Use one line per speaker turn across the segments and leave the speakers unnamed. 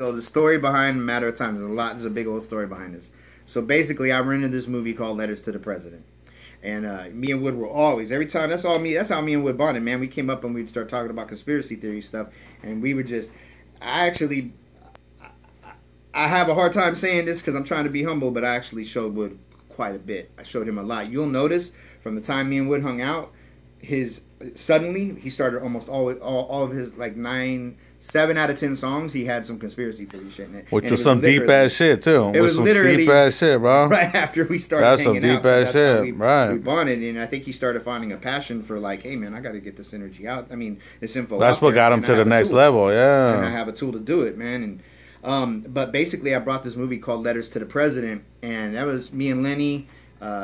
So the story behind Matter of Time, there's a big old story behind this. So basically, I rented this movie called Letters to the President. And me and Wood were always, every time, that's how me and Wood bonded, man. We came up and we'd start talking about conspiracy theory stuff. And we would just, I have a hard time saying this because I'm trying to be humble, but I actually showed Wood quite a bit. I showed him a lot. You'll notice from the time me and Wood hung out, suddenly he started almost all of his like 7 out of 10 songs, he had some conspiracy theory shit in it.
Which was some deep ass shit too.
It was literally
deep ass shit, bro.
Right after we started hanging out.
That's some deep ass shit, right?
We bonded, and I think he started finding a passion for like, hey man, I got to get this energy out. I mean, this info.
That's what got him to the next level, yeah.
And I have a tool to do it, man. And but basically, I brought this movie called Letters to the President, and that was me and Lenny.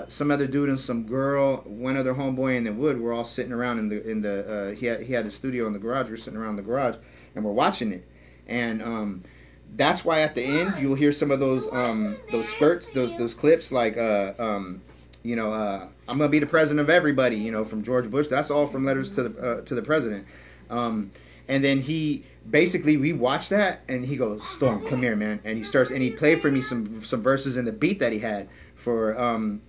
Some other dude and some girl, one other homeboy, and then Wood were all sitting around in the he had a studio in the garage. We're sitting around in the garage and we're watching it, and that's why at the end you'll hear some of those spurts, those clips like I'm gonna be the president of everybody, from George Bush. That's all from Letters to the President. And then we watched that and he goes, Storm, come here, man, and he played for me some verses in the beat that he had for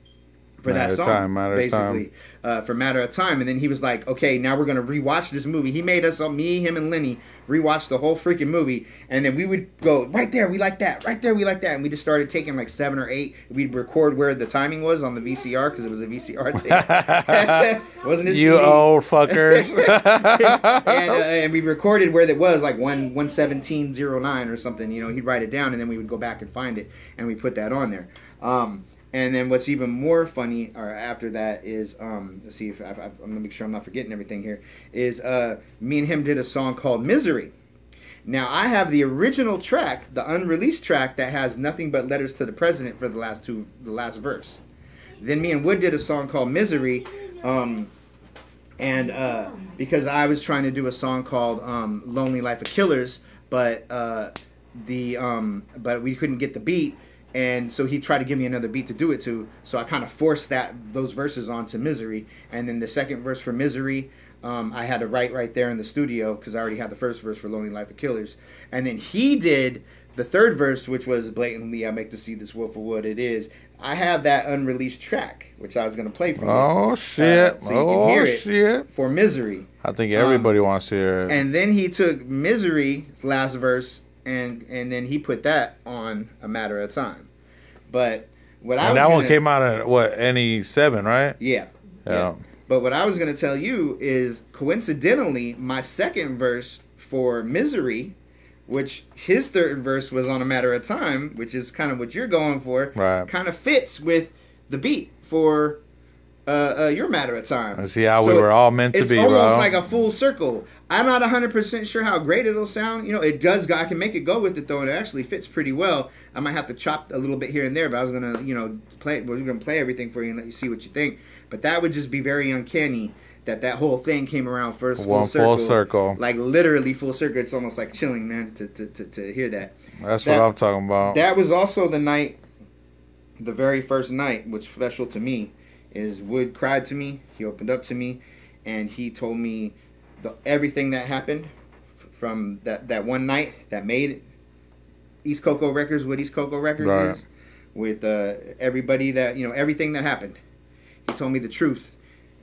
that song, basically, for Matter of Time. And then he was like, okay, now we're going to rewatch this movie. He made us, me, him, and Lenny, rewatch the whole freaking movie. And then we would go, right there, we like that. Right there, we like that. And we just started taking like 7 or 8. We'd record where the timing was on the VCR, because it was a VCR tape. Wasn't it?
You old fuckers.
and we recorded where it was, like 11709 or something. He'd write it down, and then we would go back and find it, and we put that on there. And then what's even more funny, or after that, is let's see if I'm gonna make sure I'm not forgetting everything here. Is me and him did a song called "Misery." Now I have the original track, the unreleased track that has nothing but Letters to the President for the last verse. Then me and Wood did a song called "Misery," and because I was trying to do a song called "Lonely Life of Killers," but we couldn't get the beat. And so he tried to give me another beat to do it to. So I kind of forced those verses onto Misery. And then the second verse for Misery, I had to write right there in the studio because I already had the first verse for Lonely Life of Killers. And then he did the third verse, which was blatantly, I make to see this world for what it is. I have that unreleased track, which I was going to play for you.
Oh, shit.
So you can hear it for Misery.
I think everybody wants to hear it.
And then he took Misery's last verse, and then he put that on A Matter of Time. But
that one came out at what, NE7, right?
Yeah. But what I was going to tell you is, coincidentally, my second verse for Misery, which his third verse was on A Matter of Time, which is kind of what you're going for,
right,
kind of fits with the beat for your Matter of Time.
I see how we were all meant to be, bro.
It's almost like a full circle. I'm not 100% sure how great it'll sound. It does go. I can make it go with it, though, and it actually fits pretty well. I might have to chop a little bit here and there, but I was going to, play. We're going to play everything for you and let you see what you think. But that would just be very uncanny that whole thing came around first full circle. Like, literally full circle. It's almost like chilling, man, to hear that.
That's what I'm talking about.
That was also the very first night, which special to me, is Wood cried to me. He opened up to me, and he told me everything that happened from that one night that made East Coco Records what East Coco Records is, with everybody that, everything that happened. He told me the truth,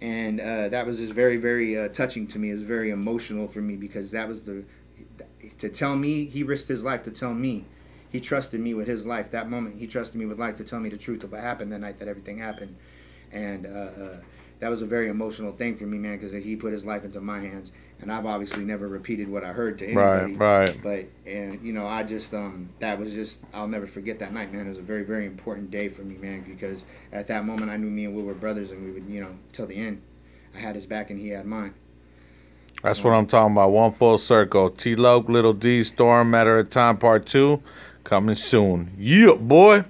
and that was just very, very touching to me. It was very emotional for me, because that was to tell me, he risked his life to tell me. He trusted me with his life. That moment, he trusted me with life to tell me the truth of what happened that night that everything happened. And that was a very emotional thing for me, man, because he put his life into my hands. And I've obviously never repeated what I heard to anybody.
Right.
But, I just, that was just, I'll never forget that night, man. It was a very, very important day for me, man, because at that moment I knew me and Will were brothers, and we would, till the end. I had his back and he had mine.
That's what I'm talking about. One full circle. T-Loke, Little D, Storm, Matter of Time Part 2, coming soon. Yeah, boy.